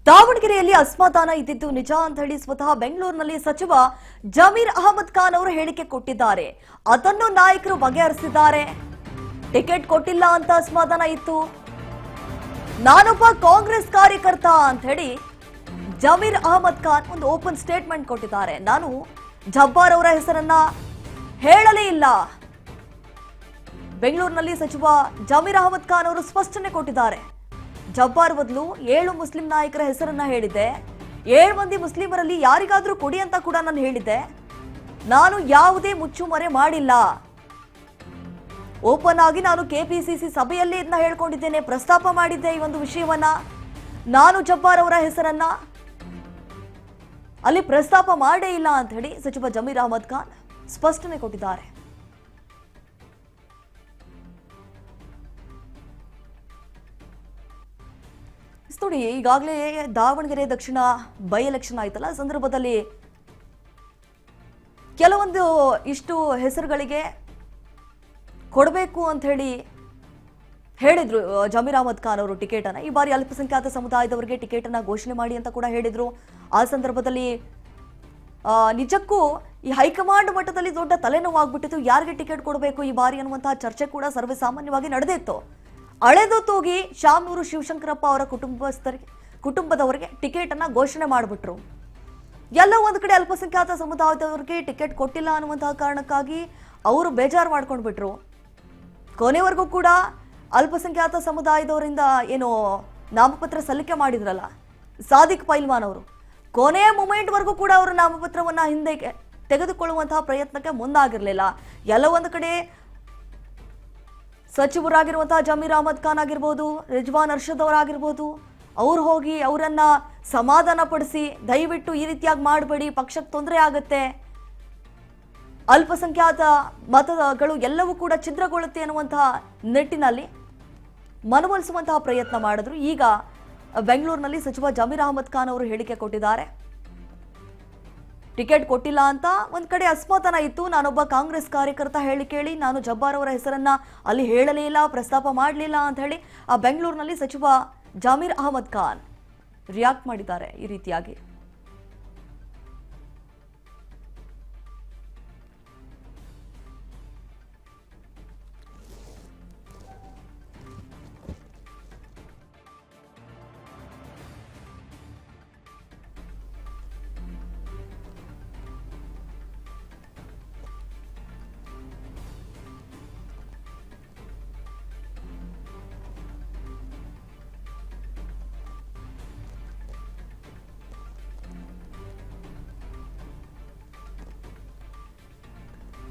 ದಾವಣಗೆರೆಯಲ್ಲಿ ಅಸಮಾಧಾನ ಇದ್ದಿದ್ದು ನಿಜ ಅಂತ ಹೇಳಿ ಸ್ವತಃ ಬೆಂಗಳೂರಿನಲ್ಲಿ ಸಚಿವ ಜಮೀರ್ ಅಹಮದ್ ಖಾನ್ ಅವರು ಹೇಳಿಕೆ ಕೊಟ್ಟಿದ್ದಾರೆ. ಅದನ್ನು ನಾಯಕರು ಬಗೆಹರಿಸಿದ್ದಾರೆ. ಟಿಕೆಟ್ ಕೊಟ್ಟಿಲ್ಲ ಅಂತ ಅಸಮಾಧಾನ ಇತ್ತು. ನಾನೊಬ್ಬ ಕಾಂಗ್ರೆಸ್ ಕಾರ್ಯಕರ್ತ ಅಂತ ಹೇಳಿ ಜಮೀರ್ ಅಹಮದ್ ಖಾನ್ ಒಂದು ಓಪನ್ ಸ್ಟೇಟ್ಮೆಂಟ್ ಕೊಟ್ಟಿದ್ದಾರೆ. ನಾನು ಜಬ್ಬಾರ್ ಅವರ ಹೆಸರನ್ನ ಹೇಳಲೇ ಇಲ್ಲ. ಬೆಂಗಳೂರಿನಲ್ಲಿ ಸಚಿವ ಜಮೀರ್ ಅಹಮದ್ ಖಾನ್ ಅವರು ಸ್ಪಷ್ಟನೆ ಕೊಟ್ಟಿದ್ದಾರೆ. ಜಬ್ಬಾರ್ ಬದಲು 7 ಮುಸ್ಲಿಂ ನಾಯಕರ ಹೆಸರನ್ನ ಹೇಳಿದ್ದೆ. 7 ಮಂದಿ ಮುಸ್ಲಿಮರಲ್ಲಿ ಯಾರಿಗಾದ್ರೂ ಕೊಡಿ ಅಂತ ಕೂಡ ನಾನು ಹೇಳಿದ್ದೆ. ನಾನು ಯಾವುದೇ ಮುಚ್ಚುಮರೆ ಮಾಡಿಲ್ಲ. ಓಪನ್ ಆಗಿ ನಾನು ಕೆಪಿಸಿಸಿ ಸಭೆಯಲ್ಲಿ ಇದನ್ನ ಹೇಳ್ಕೊಂಡಿದ್ದೇನೆ, ಪ್ರಸ್ತಾಪ ಮಾಡಿದ್ದೆ ಈ ಒಂದು ವಿಷಯವನ್ನ. ನಾನು ಜಬ್ಬಾರ್ ಅವರ ಹೆಸರನ್ನ ಅಲ್ಲಿ ಪ್ರಸ್ತಾಪ ಮಾಡೇ ಇಲ್ಲ ಅಂತ ಹೇಳಿ ಸಚಿವ ಜಮೀರ್ ಅಹಮದ್ ಖಾನ್ ಸ್ಪಷ್ಟನೆ ಕೊಟ್ಟಿದ್ದಾರೆ. ನೋಡಿ, ಈಗಾಗಲೇ ದಾವಣಗೆರೆ ದಕ್ಷಿಣ ಬೈ ಎಲೆಕ್ಷನ್ ಆಯ್ತಲ್ಲ, ಸಂದರ್ಭದಲ್ಲಿ ಕೆಲವೊಂದು ಇಷ್ಟು ಹೆಸರುಗಳಿಗೆ ಕೊಡಬೇಕು ಅಂತ ಹೇಳಿದ್ರು ಜಮೀರ್ ಅಹಮದ್ ಖಾನ್ ಅವರು ಟಿಕೆಟ್ ಅನ್ನ. ಈ ಬಾರಿ ಅಲ್ಪಸಂಖ್ಯಾತ ಸಮುದಾಯದವರಿಗೆ ಟಿಕೆಟ್ ಅನ್ನ ಘೋಷಣೆ ಮಾಡಿ ಅಂತ ಕೂಡ ಹೇಳಿದ್ರು. ಆ ಸಂದರ್ಭದಲ್ಲಿ ನಿಜಕ್ಕೂ ಈ ಹೈಕಮಾಂಡ್ ಮಟ್ಟದಲ್ಲಿ ದೊಡ್ಡ ತಲೆನೋವಾಗ್ಬಿಟ್ಟಿತ್ತು. ಯಾರಿಗೆ ಟಿಕೆಟ್ ಕೊಡಬೇಕು ಈ ಬಾರಿ ಅನ್ನುವಂತಹ ಚರ್ಚೆ ಕೂಡ ಸರ್ವೇ ಸಾಮಾನ್ಯವಾಗಿ ನಡೆದಿತ್ತು. ಅಳೆದು ತೂಗಿ ಶಾಮನೂರು ಶಿವಶಂಕರಪ್ಪ ಅವರ ಕುಟುಂಬದವರಿಗೆ ಟಿಕೆಟ್ ಅನ್ನ ಘೋಷಣೆ ಮಾಡಿಬಿಟ್ರು. ಎಲ್ಲ ಒಂದು ಕಡೆ ಅಲ್ಪಸಂಖ್ಯಾತ ಸಮುದಾಯದವರಿಗೆ ಟಿಕೆಟ್ ಕೊಟ್ಟಿಲ್ಲ ಅನ್ನುವಂತಹ ಕಾರಣಕ್ಕಾಗಿ ಅವರು ಬೇಜಾರು ಮಾಡ್ಕೊಂಡು ಬಿಟ್ರು. ಕೊನೆವರೆಗೂ ಕೂಡ ಅಲ್ಪಸಂಖ್ಯಾತ ಸಮುದಾಯದವರಿಂದ ಏನು ನಾಮಪತ್ರ ಸಲ್ಲಿಕೆ ಮಾಡಿದ್ರಲ್ಲ ಸಾದಿಕ್ ಪೈಲ್ವಾನ್ ಅವರು, ಕೊನೆಯ ಮೂಮೆಂಟ್ವರೆಗೂ ಕೂಡ ಅವರು ನಾಮಪತ್ರವನ್ನ ಹಿಂದೆ ತೆಗೆದುಕೊಳ್ಳುವಂತಹ ಪ್ರಯತ್ನಕ್ಕೆ ಮುಂದಾಗಿರಲಿಲ್ಲ. ಎಲ್ಲ ಒಂದು ಕಡೆ ಸಚಿವರಾಗಿರುವಂತಹ ಜಮೀರ್ ಅಹಮದ್ ಖಾನ್ ಆಗಿರ್ಬೋದು, ರಿಜ್ವಾನ್ ಅರ್ಷದ್ ಅವರಾಗಿರ್ಬೋದು, ಅವ್ರು ಹೋಗಿ ಅವರನ್ನ ಸಮಾಧಾನ ಪಡಿಸಿ ದಯವಿಟ್ಟು ಈ ರೀತಿಯಾಗಿ ಮಾಡಬೇಡಿ, ಪಕ್ಷಕ್ಕೆ ತೊಂದರೆ ಆಗುತ್ತೆ, ಅಲ್ಪಸಂಖ್ಯಾತ ಮತಗಳು ಎಲ್ಲವೂ ಕೂಡ ಛಿದ್ರಗೊಳ್ಳುತ್ತೆ ಅನ್ನುವಂತಹ ನಿಟ್ಟಿನಲ್ಲಿ ಮನವೊಲಿಸುವಂತಹ ಪ್ರಯತ್ನ ಮಾಡಿದ್ರು. ಈಗ ಬೆಂಗಳೂರಿನಲ್ಲಿ ಸಚಿವ ಜಮೀರ್ ಅಹಮದ್ ಖಾನ್ ಅವರು ಹೇಳಿಕೆ ಕೊಟ್ಟಿದ್ದಾರೆ. ಟಿಕೆಟ್ ಕೊಟ್ಟಿಲ್ಲ ಅಂತ ಒಂದ್ ಕಡೆ ಅಸಮಾಧಾನ ಇತ್ತು. ನಾನೊಬ್ಬ ಕಾಂಗ್ರೆಸ್ ಕಾರ್ಯಕರ್ತ ಹೇಳಿ ಕೇಳಿ ನಾನು ಜಬ್ಬಾರ್ ಅವರ ಹೆಸರನ್ನ ಅಲ್ಲಿ ಹೇಳಲೇ ಇಲ್ಲ, ಪ್ರಸ್ತಾಪ ಮಾಡಲಿಲ್ಲ ಅಂತ ಹೇಳಿ ಆ ಬೆಂಗಳೂರಿನಲ್ಲಿ ಸಚಿವ ಜಮೀರ್ ಅಹಮದ್ ಖಾನ್ ರಿಯಾಕ್ಟ್ ಮಾಡಿದ್ದಾರೆ ಈ ರೀತಿಯಾಗಿ.